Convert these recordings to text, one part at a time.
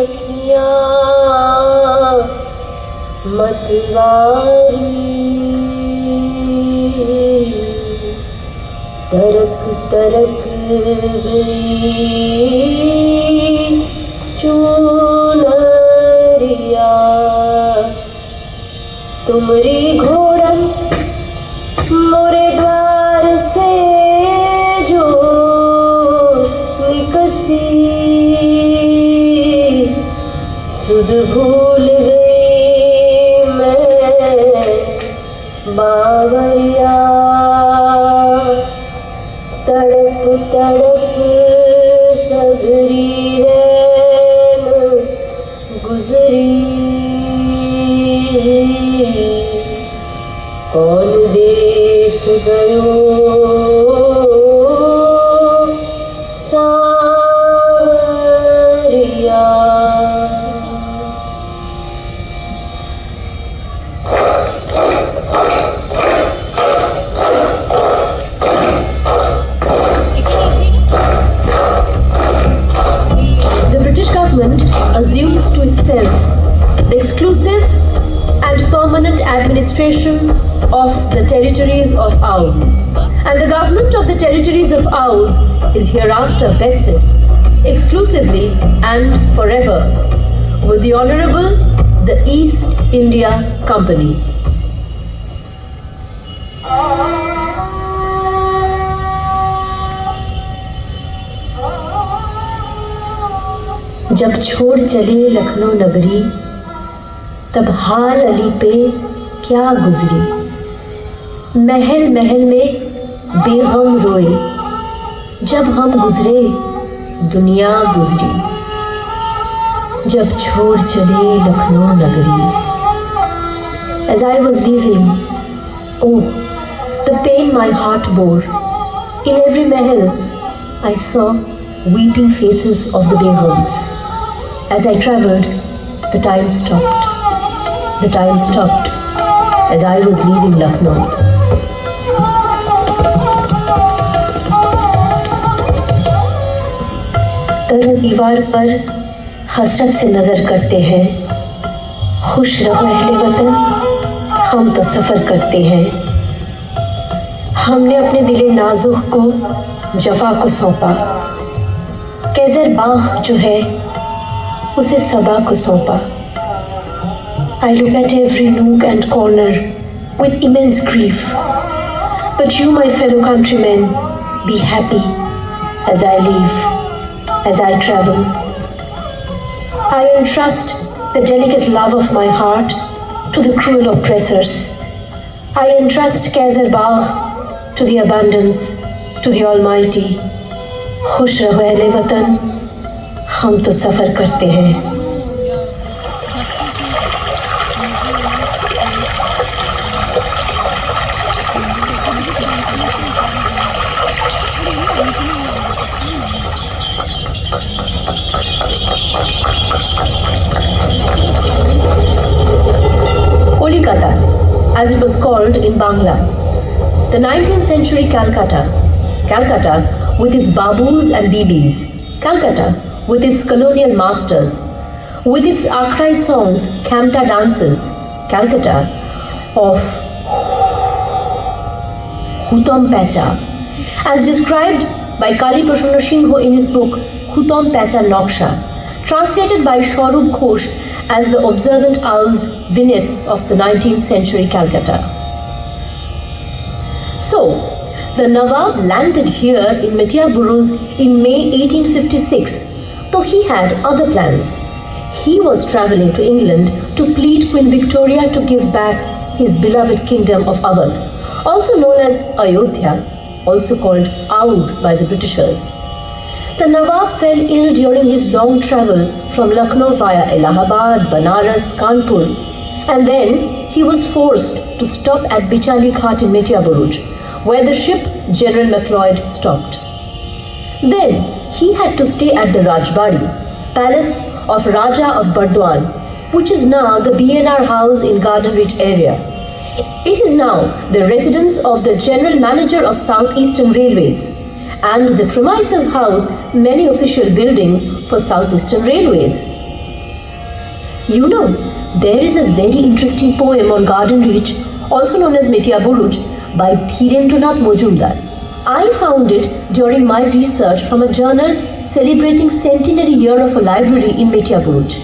अखियाँ मतवारी तरक तरक गई चुनरिया तुमरी घोड़न मोरे द्वार से जो निकसी सुध भूल गई मैं बावरिया तड़प तड़प सगरी रैन गुजरी कौन देश गयो सावरिया। The British government assumes to itself the exclusive and permanent administration of the territories of Oudh, and the government of the territories of Oudh is hereafter vested exclusively and forever with the Honourable the East India Company. जब छोड़ चले लखनऊ नगरी तब हाल अली पे क्या गुजरी, महल महल में बेगम रोए जब हम गुजरे दुनिया गुजरी, जब छोड़ चले लखनऊ नगरी। As I was leaving, oh, the pain my heart bore. In every mahal, I saw weeping faces of the begums. As I travelled, the time stopped. The time stopped as I was leaving Lucknow. तर दीवार पर हसरत से नजर करते हैं, खुश रहो अहले वतन, हम तो सफर करते हैं। हमने अपने दिले नाजुक को जफा को सौंपा, कैज़र बाग जो है उसे सबा को सौंपा। I look at every nook and corner with immense grief. But you, my fellow countrymen, be happy as I leave, as I travel. I entrust the delicate love of my heart to the cruel oppressors. I entrust Kaiser Bagh to the abundance, to the Almighty. खुश रहो अहले वतन, हम तो सफ़र करते हैं। Kolkata, as it was called in Bangla. The 19th century Calcutta. Calcutta with its babus and bibis. Calcutta with its colonial masters. With its Akhrai songs, Khamta dances. Calcutta of Hutom Pacha. As described by Kali Prasanna Singh in his book Hutom Pacha Noksha, translated by Swarup Ghosh as the Observant Owl's Vignettes of the 19th century Calcutta. So, the Nawab landed here in Metiya Buruz in May 1856, though he had other plans. He was travelling to England to plead Queen Victoria to give back his beloved kingdom of Awadh, also known as Ayodhya, also called Oudh by the Britishers. The Nawab fell ill during his long travel from Lucknow via Allahabad, Banaras, Kanpur, and then he was forced to stop at Bichali Ghat in Metiya Buruj, where the ship General Macleod stopped. Then he had to stay at the Rajbari, palace of Raja of Burdwan, which is now the BNR house in Garden Reach area. It is now the residence of the General Manager of South Eastern Railways, and the premises house many official buildings for Southeastern Railways. You know, there is a very interesting poem on Garden Reach, also known as Metia Buruj, by Dhirendranath Majumdar. I found it during my research from a journal celebrating centenary year of a library in Metia Buruj.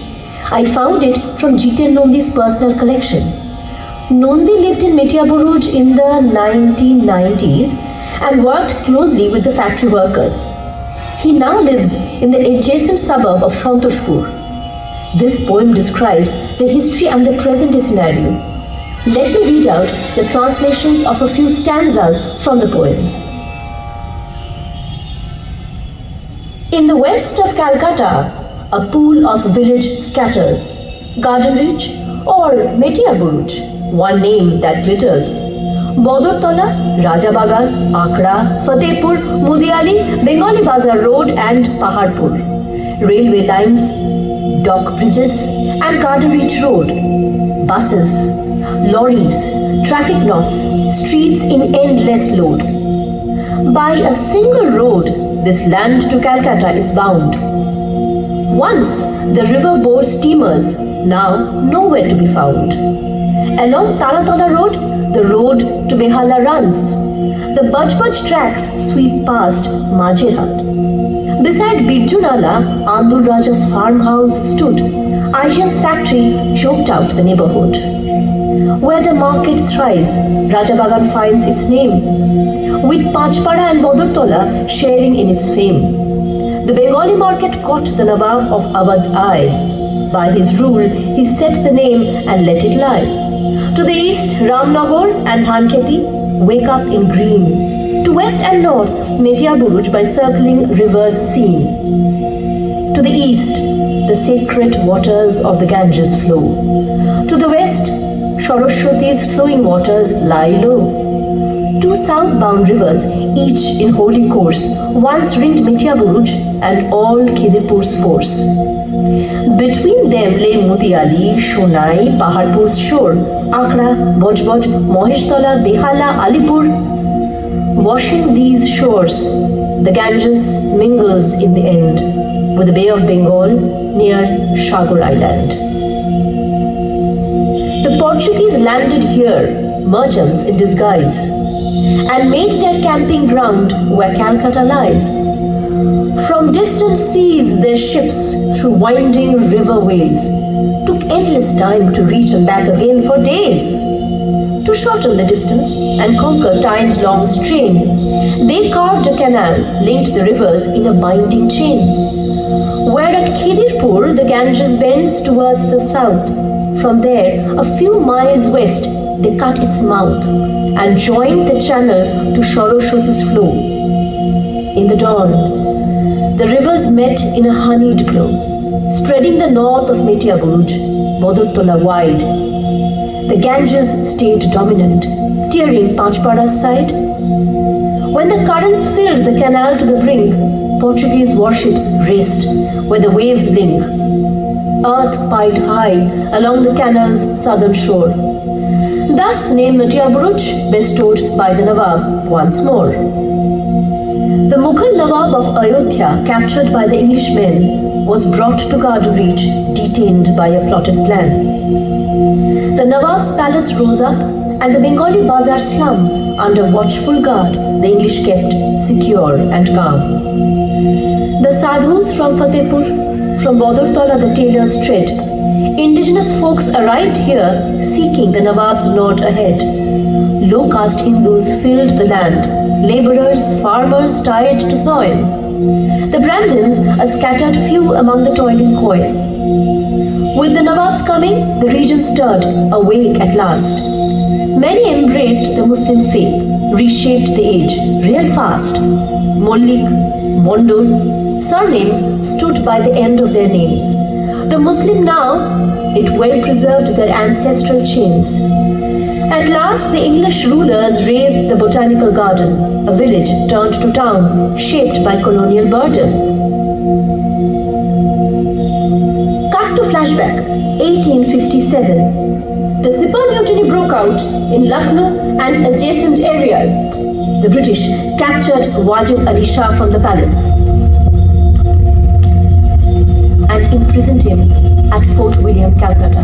I found it from Jiten Nondi's personal collection. Nondi lived in Metia Buruj in the 1990s and worked closely with the factory workers. He now lives in the adjacent suburb of Santoshpur. This poem describes the history and the present-day scenario. Let me read out the translations of a few stanzas from the poem. In the west of Calcutta, a pool of village scatters, Garden Reach or Metia Buruj, one name that glitters. Bodortola, Rajabagan, Akra, Fatehpur, Mudiali, Bengali Bazar Road and Paharpur. Railway lines, dock bridges and Garden Reach Road. Buses, lorries, traffic knots, streets in endless load. By a single road, this land to Calcutta is bound. Once the river bore steamers, now nowhere to be found. Along Taratola Road, the road to Behala runs. The Bajbaj tracks sweep past Majherhat. Beside Birjunala, Andul Raja's farmhouse stood. Asian's factory choked out the neighborhood. Where the market thrives, Rajabagan finds its name, with Pachpara and Bodortola sharing in its fame. The Bengali market caught the Nawab of Awadh's eye. By his rule, he set the name and let it lie. To the east, Ramnagar and Dhankheti wake up in green. To west and north, Metia Buruj by circling rivers seen. To the east, the sacred waters of the Ganges flow. To the west, Saraswati's flowing waters lie low. Two southbound rivers, each in holy course, once ringed Metia Buruj and all Khidirpur's force. Between them lay Mudiali, Shonai, Paharpur's shore, Akra, Bajbaj, Maheshtola, Behala, Alipur. Washing these shores, the Ganges mingles in the end with the Bay of Bengal near Sagar Island. The Portuguese landed here, merchants in disguise, and made their camping ground where Calcutta lies. From distant seas their ships through winding riverways took endless time to reach and back again for days. To shorten the distance and conquer time's long strain, they carved a canal, linked the rivers in a binding chain. Where at Khidirpur the Ganges bends towards the south, from there a few miles west they cut its mouth and joined the channel to Saraswati's flow. In the dawn, the rivers met in a honeyed glow, spreading the north of Metia Buruj, Bodortola wide. The Ganges stayed dominant, tearing Pachpara's side. When the currents filled the canal to the brink, Portuguese warships raced where the waves link. Earth piled high along the canal's southern shore. Thus named Metia Buruj, bestowed by the Nawab once more. The Mughal Nawab of Ayodhya, captured by the Englishmen, was brought to Garden Reach, detained by a plotted plan. The Nawab's palace rose up, and the Bengali Bazar slum, under watchful guard, the English kept secure and calm. The sadhus from Fatehpur, from Bodortola the tailors tread. Indigenous folks arrived here, seeking the Nawab's nod ahead. Low-caste Hindus filled the land, labourers, farmers tied to soil. The Brahmins, a scattered few among the toiling coil. With the Nawab's coming, the region stirred, awake at last. Many embraced the Muslim faith, reshaped the age, real fast. Mollik, Mondol, surnames stood by the end of their names. The Muslim now, it well preserved their ancestral chains. At last, the English rulers raised the Botanical Garden, a village turned to town, shaped by colonial burden. Cut to flashback, 1857. The Sipar Mutiny broke out in Lucknow and adjacent areas. the British captured Wajid Ali Shah from the palace and imprisoned him at Fort William, Calcutta,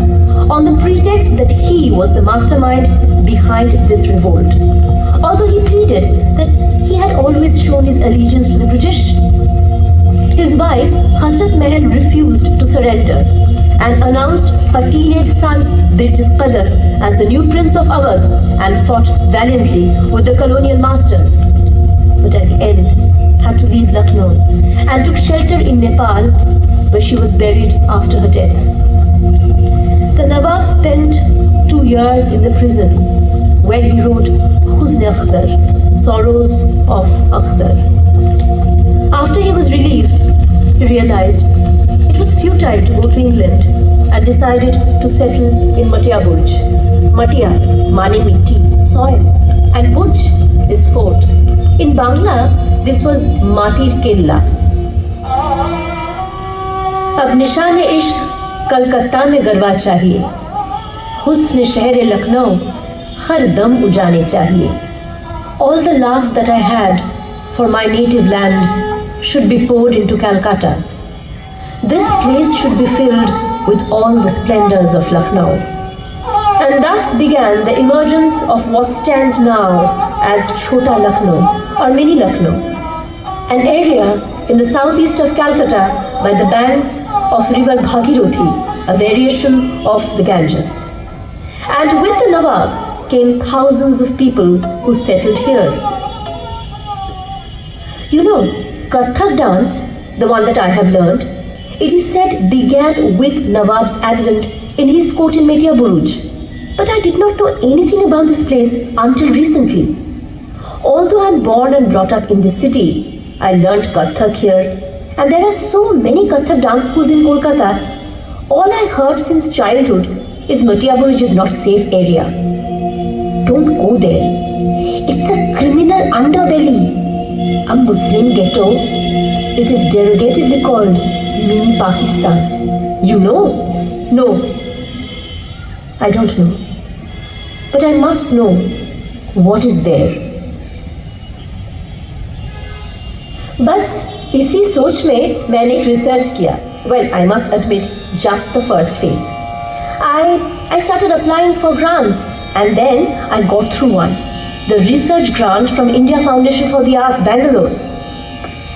on the pretext that he was the mastermind behind this revolt. Although he pleaded that he had always shown his allegiance to the British, his wife, Hazrat Mahal, refused to surrender and announced her teenage son, Bilqis Qadar, as the new prince of Awadh and fought valiantly with the colonial masters. But at the end, had to leave Lucknow and took shelter in Nepal, where she was buried after her death. The Nawab spent 2 years in the prison, where he wrote Huzn-e-Akhtar, Sorrows of Akhtar. After he was released, he realized it was futile to go to England and decided to settle in Matia Burj. Matia, mane mitti, soil, and Burj is fort. In Bangla, this was Matir Killa. अब निशान इश्क कलकत्ता में गरबा चाहिए, हुस्न शहर लखनऊ हर दम उजाने चाहिए. All the love that I had for my native land should be poured into Calcutta. This place should be filled with all the splendors of Lucknow. And thus began the emergence of what stands now as Chota Lucknow or Mini Lucknow, an area in the southeast of Calcutta by the banks of river Bhagirathi, a variation of the Ganges. And with the Nawab came thousands of people who settled here. You know, Kathak dance, the one that I have learned, it is said began with Nawab's advent in his court in Matia Buruj. But I did not know anything about this place until recently. Although I am born and brought up in this city, I learnt Kathak here, and there are so many Kathak dance schools in Kolkata. All I heard since childhood is Matia Buruj is not safe area. Don't go there. It's a criminal underbelly, a Muslim ghetto. It is derogatively called Mini Pakistan. You know? No. I don't know. But I must know what is there. बस इसी सोच में मैंने एक research किया. Well, I must admit, just the first phase. I started applying for grants and then I got through one. The research grant from India Foundation for the Arts, Bangalore.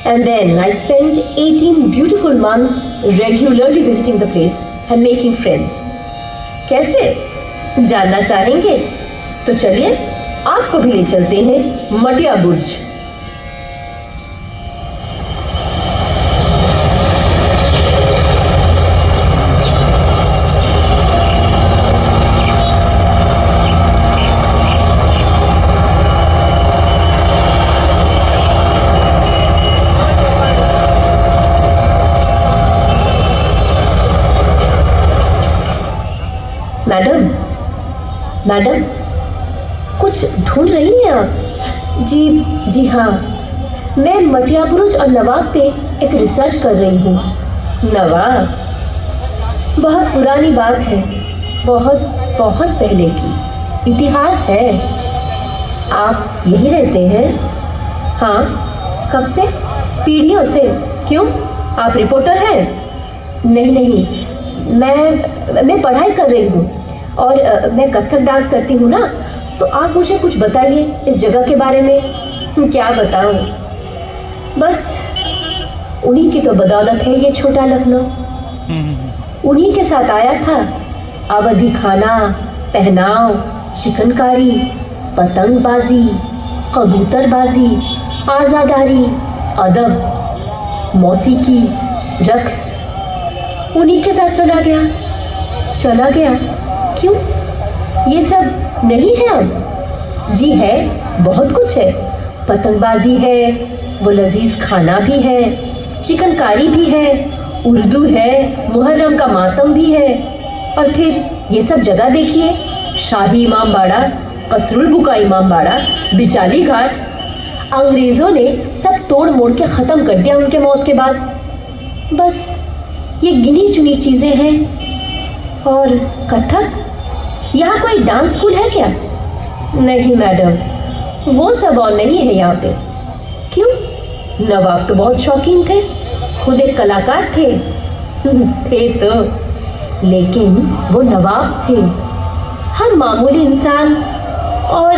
And then I spent 18 beautiful months regularly visiting the place and making friends. कैसे? जानना चाहेंगे? तो चलिए आपको भी ले चलते हैं मटिया बुर्ज. मैडम, कुछ ढूंढ रही हैं आप? जी हाँ, मैं मटिया बुरुज और नवाब पे एक रिसर्च कर रही हूँ. नवाब? बहुत पुरानी बात है, बहुत बहुत पहले की. इतिहास है. आप यही रहते हैं? हाँ. कब से? पीढ़ियों से. क्यों, आप रिपोर्टर हैं? नहीं, मैं पढ़ाई कर रही हूँ और मैं कथक डांस करती हूँ ना, तो आप मुझे कुछ बताइए इस जगह के बारे में. क्या बताऊँ, बस उन्हीं की तो बदौलत है ये छोटा लखनऊ. उन्हीं के साथ आया था. अवधी खाना, पहनाव, चिकनकारी, पतंगबाजी, कबूतरबाजी, आज़ादारी, अदब, मौसीकी, रक्स. उन्हीं के साथ चला गया. क्यों, ये सब नहीं है अब? जी है, बहुत कुछ है. पतंगबाजी है, वो लजीज खाना भी है, चिकनकारी भी है, उर्दू है, मुहर्रम का मातम भी है. और फिर ये सब जगह देखिए, शाही इमाम बाड़ा, कसरुल बुका इमाम बाड़ा, बिचाली घाट. अंग्रेज़ों ने सब तोड़ मोड़ के ख़त्म कर दिया उनके मौत के बाद. बस ये गिनी चुनी चीज़ें हैं. और कथक, यहाँ कोई डांस स्कूल है क्या? नहीं मैडम, वो सब और नहीं है यहाँ पे। क्यों? नवाब तो बहुत शौकीन थे, खुद एक कलाकार थे। थे तो, लेकिन वो नवाब थे, हम मामूली इंसान। और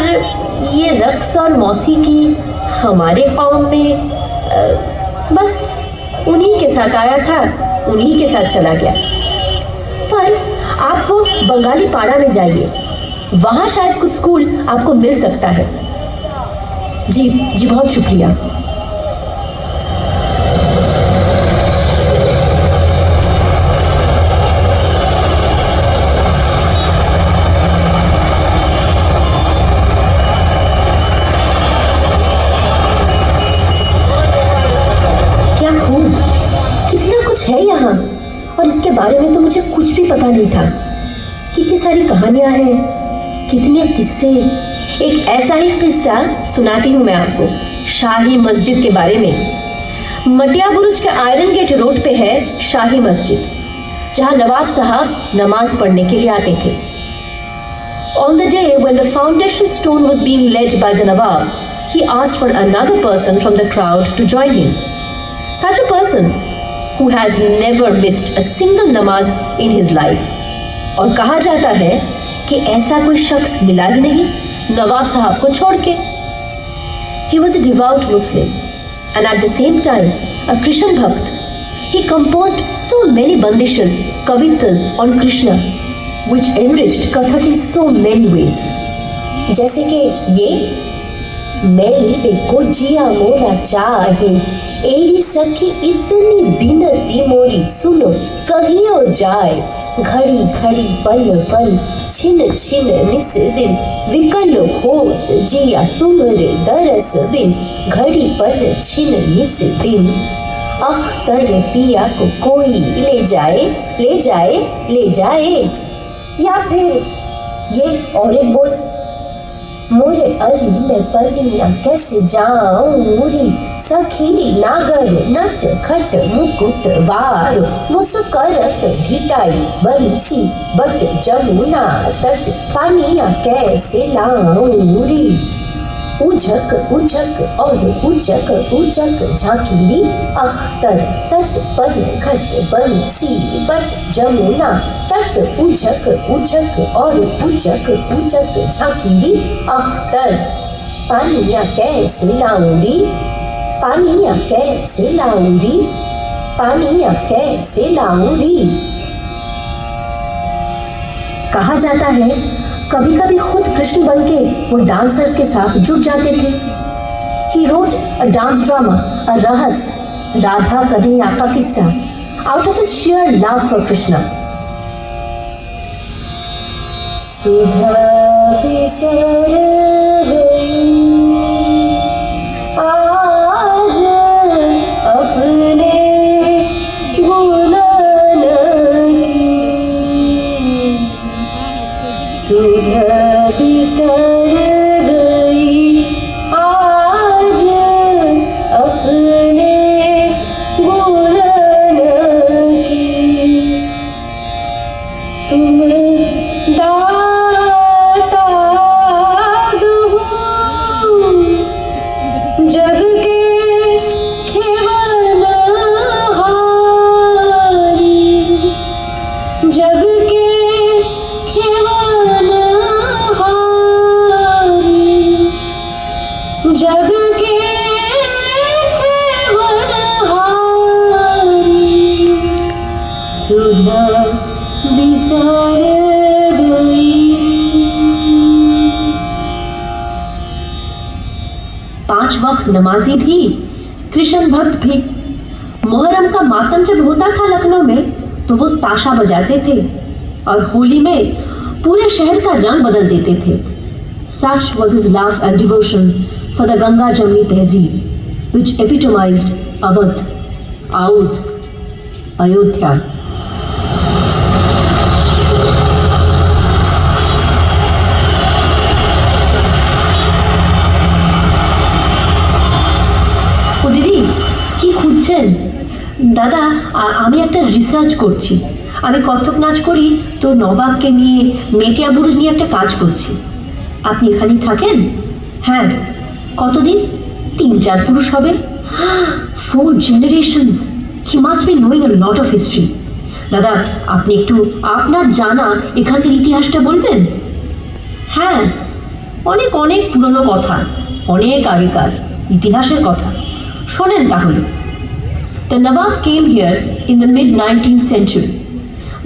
ये रक्स और मौसीकी हमारे कौम में बस उन्हीं के साथ आया था, उन्हीं के साथ चला गया। पर आप वो बंगाली पाड़ा में जाइए, वहाँ शायद कुछ स्कूल आपको मिल सकता है। जी जी, बहुत शुक्रिया। है यहाँ, और इसके बारे में तो मुझे कुछ भी पता नहीं था। कितनी सारी कहानियां हैं, कितने किस्से। एक ऐसा ही किस्सा सुनाती हूँ मैं आपको, शाही मस्जिद के बारे में। मटिया बुरुज के आयरन गेट रोड पे है शाही मस्जिद, जहाँ नवाब साहब नमाज पढ़ने के लिए आते थे। On the day when the foundation stone was being laid by the Nawab, he asked for another person from the crowd to join him. Such a person who has never missed a single namaz in his life. और कहा जाता है कि ऐसा कोई शख्स मिला ही नहीं नवाब साहब को छोड़ के। He was a devout Muslim and at the same time a Krishna bhakt. He composed so many bandishes, kavitas on Krishna, which enriched Kathak in so many ways. जैसे कि ये मेल बेको जिया मोरा चाहे, एरी सखी इतनी बिनती मोरी सुनो कहियो जाए। घड़ी घड़ी पल पल छिन छिन निस दिन, विकल होत जिया तुमरे दरस बिन। घड़ी पल छिन निस दिन, अख्तर पिया को कोई ले जाए ले जाए ले जाए। या फिर ये और एक बोल, मोरे अली में पलियां कैसे जाऊं मुरी, सखीरी नागर नट खट मुकुट वार। मुस्करत ढिटाई बंसी बट जमुना तट, पानिया कैसे लाऊं मुरी। उझक उझक और उचक उचक झांकीरी, अख्तर तट पर घट बंसी बट जमुना तट। उझक उझक और उचक उचक झांकीरी, अख्तर पानिया कैसे लाऊंगी, पानिया कैसे लाऊंगी, पानिया कैसे लाऊंगी। कहा जाता है कभी कभी खुद कृष्ण बन के वो डांसर्स के साथ जुट जाते थे। He wrote a dance drama, a rahas, Radha Kanhaiya का किस्सा, out of his sheer love for Krishna. सुधा बिसर गई आज अपने गुणन की, सुधा बिसर गई आज अपने गुणन की। तुम दाता दो जग के खेवनहारी, जग के खेवनहारी, जग के खेवनहारी। सुधा बिसर गई। 5 वक्त नमाजी भी, कृष्ण भक्त भी। मुहर्रम का मातम जब होता था लखनऊ में तो वो ताशा बजाते थे और होली में पूरे शहर का रंग बदल देते थे। Such was his love and devotion for the Ganga Jamni Tehzeeb, which epitomized Awadh, Audh, Ayodhya. ও দিদি কি খুঁজছেন? দাদা আমি একটা রিসার্চ করছি, আমি কত্থক নাচ করি তো নবাবকে নিয়ে মেটিয়া বুরুজ নিয়ে একটা কাজ করছি। আপনি এখানেই থাকেন? হ্যাঁ। কতদিন? 3-4 পুরুষ হবে। 4 generations. He must be knowing a lot of history. দাদা, আপনি একটু আপনার জানা এখানকার ইতিহাসটা বলবেন? হ্যাঁ, অনেক অনেক পুরনো কথা, অনেক আগেকার ইতিহাসের কথা। শোনেন তাহলে। The Nawab came here in the mid-19th century.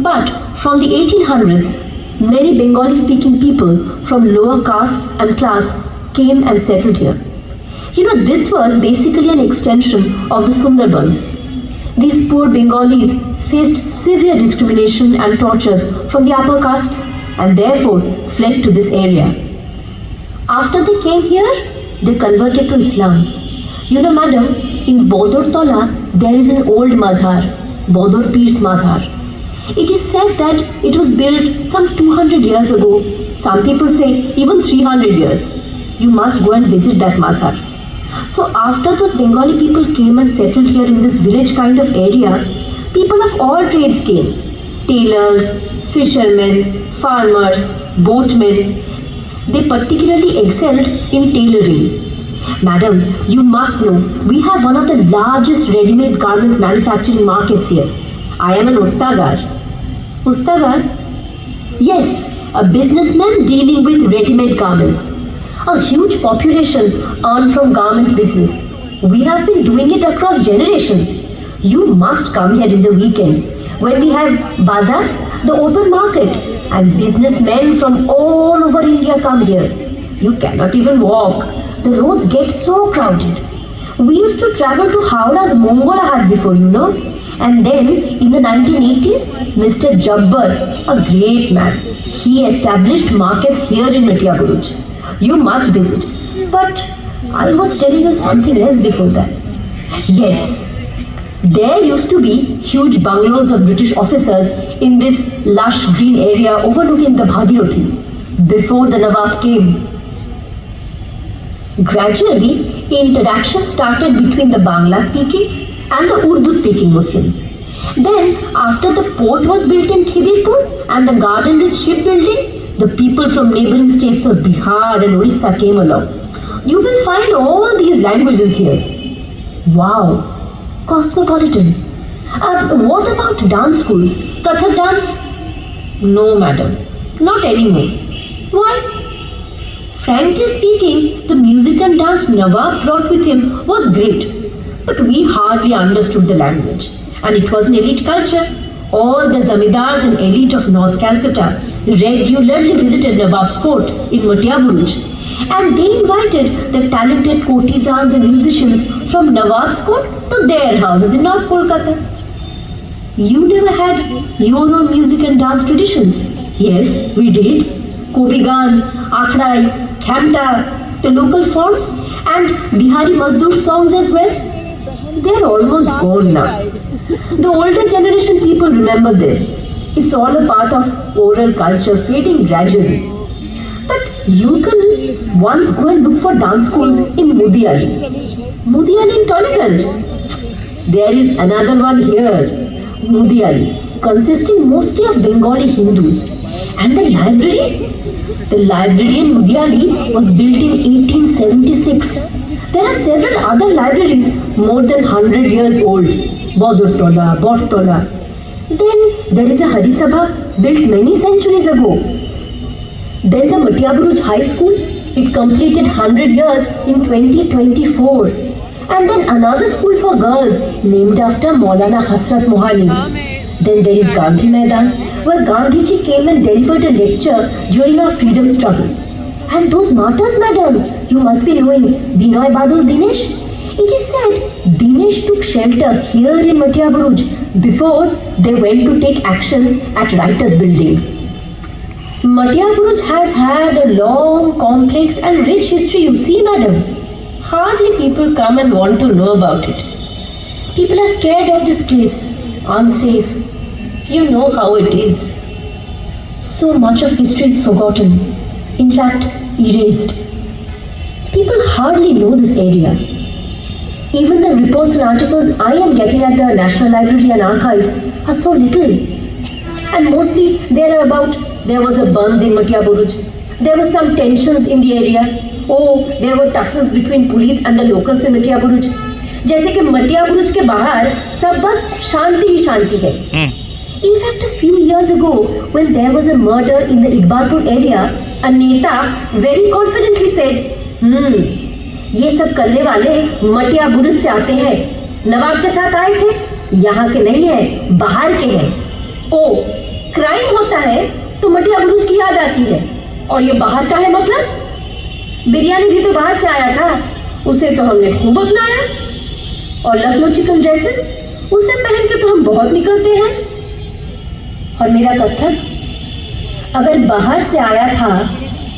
But from the 1800s, many Bengali-speaking people from lower castes and class came and settled here. You know, this was basically an extension of the Sundarbans. These poor Bengalis faced severe discrimination and tortures from the upper castes and therefore fled to this area. After they came here, they converted to Islam. You know, madam, in Bodor Tola, there is an old mazhar, Bodor Pir's Mazhar. It is said that it was built some 200 years ago. Some people say even 300 years. You must go and visit that mazhar. So after those Bengali people came and settled here in this village kind of area, people of all trades came. Tailors, fishermen, farmers, boatmen. They particularly excelled in tailoring. Madam, you must know, we have one of the largest ready-made garment manufacturing markets here. I am an Ustagar. Ustagar? Yes, a businessman dealing with ready-made garments. A huge population earn from garment business. We have been doing it across generations. You must come here in the weekends when we have bazaar, the open market, and businessmen from all over India come here. You cannot even walk. The roads get so crowded. We used to travel to Howrah's Mongola Haat before, you know. And then in the 1980s, Mr. Jabbar, a great man, he established markets here in Matia Buruj. You must visit. But I was telling you something else before that. Yes, there used to be huge bungalows of British officers in this lush green area overlooking the Bhagirathi before the Nawab came. Gradually, interaction started between the Bangla speaking and the Urdu speaking Muslims. Then, after the port was built in Khidirpur and the garden-rich shipbuilding, the people from neighboring states of Bihar and Orissa came along. You will find all these languages here. Wow, cosmopolitan. What about dance schools? Kathak dance? No, madam, not anymore. Why? Frankly speaking, the music and dance Nawab brought with him was great, but we hardly understood the language, and it was an elite culture. All the zamindars and elite of North Calcutta regularly visited Nawab's court in Matia Buruj, and they invited the talented courtesans and musicians from Nawab's court to their houses in North Kolkata. You never had your own music and dance traditions? Yes, we did. Kobigan, Akhrai, Khamta, the local forms, and Bihari Mazdoor songs as well. They're almost gone now. The older generation people remember them. It's all a part of oral culture fading gradually. But you can once go and look for dance schools in Mudiali. Mudiali in Toliganj. There is another one here, Mudiali, consisting mostly of Bengali Hindus. And the library? The library in Mudiali was built in 1876. There are several other libraries more than 100 years old. Bodortola, Bortola. Then there is a Harisabha built many centuries ago. Then the Matia Buruj High School, it completed 100 years in 2024. And then another school for girls named after Maulana Hasrat Mohani. Then there is Gandhi Maidan, where Gandhiji came and delivered a lecture during our freedom struggle. And those martyrs, madam, you must be knowing Binoy Badal Dinesh. It is said Dinesh took shelter here in Matia Buruj before they went to take action at Writers Building. Matia Buruj has had a long, complex and rich history, you see, madam. Hardly people come and want to know about it. People are scared of this place, unsafe. You know how it is. So much of history is forgotten. In fact, erased. People hardly know this area. Even the reports and articles I am getting at the National Library and Archives are so little. And mostly there was a Band in Matia Buruj. There were some tensions in the area. Oh, there were tussles between police and the locals in मटिया बुरुज. जैसे कि मटिया बुरुज के बाहर सब बस शांति ही शांति है. In fact, a few years ago, when there was a murder in the Iqbalpur area, a neta very confidently said, ये सब करने वाले मटिया बुरुज से आते हैं. नवाब के साथ आए थे. यहाँ के नहीं है, बाहर के हैं. ओ, क्राइम होता है तो मटिया बुरुज की याद आती है. और ये बाहर का है मतलब? बिरयानी भी तो बाहर से आया था. उसे तो हमने खूब अपनाया. और लखनऊ चिकन ड्रेसेस, उसे पहन के तो हम बहुत निकलते हैं. और मेरा कथक, अगर बाहर से आया था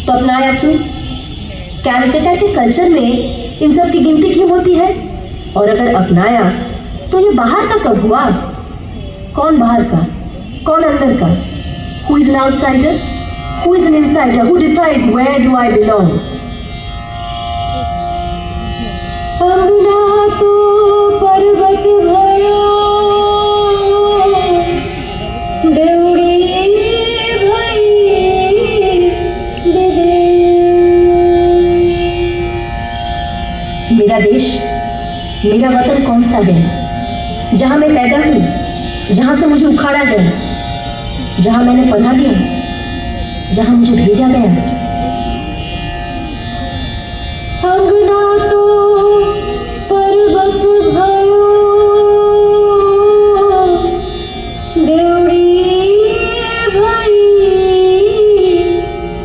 तो अपनाया क्यों? कैलकाटा के कल्चर में इन सब की गिनती क्यों होती है? और अगर अपनाया तो ये बाहर का कब हुआ? कौन बाहर का, कौन अंदर का? Who is an outsider? Who is an insider? Who decides where do I belong? अंगना तो पर्वत भयो, देवड़ी भई विदेश. मेरा देश, मेरा वतन कौन सा है? जहां मैं पैदा हुई, जहां से मुझे उखाड़ा गया, जहां मैंने पढ़ा लिया, जहां मुझे भेजा गया. अंगना तो पर्वत भयो, देवड़ी भई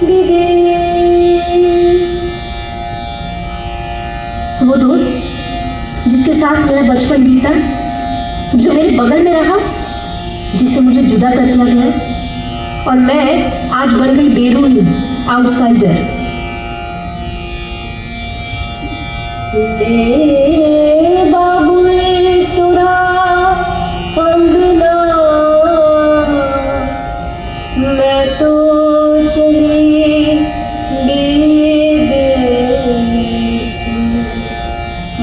विदेश. वो दोस्त जिसके साथ मेरा बचपन बीता, जो मेरे बगल में रहा, जिससे मुझे जुदा कर दिया गया, और मैं आज बन गई बेरूनी, आउटसाइडर. ले बाबुल तुरा अंगना, मैं तो चली विदेश.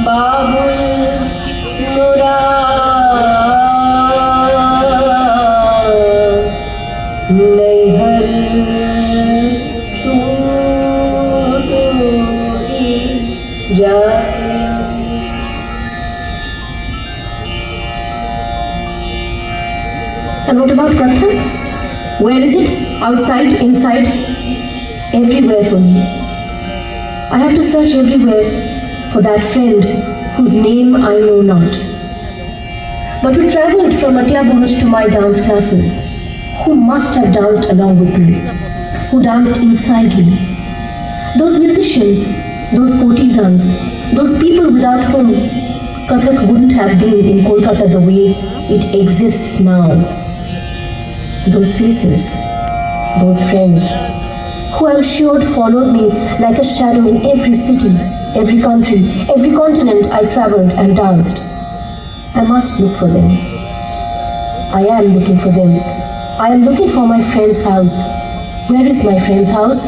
बाबुल मुरा नैहर छूट जाए. And what about Kathak? Where is it? Outside, inside? Everywhere for me. I have to search everywhere for that friend whose name I know not, but who travelled from Matiya Buruj to my dance classes, who must have danced along with me, who danced inside me. Those musicians, those courtesans, those people without whom Kathak wouldn't have been in Kolkata the way it exists now. Those faces, those friends, who I'm sure followed me like a shadow in every city, every country, every continent I travelled and danced. I must look for them. I am looking for them. I am looking for my friend's house. Where is my friend's house?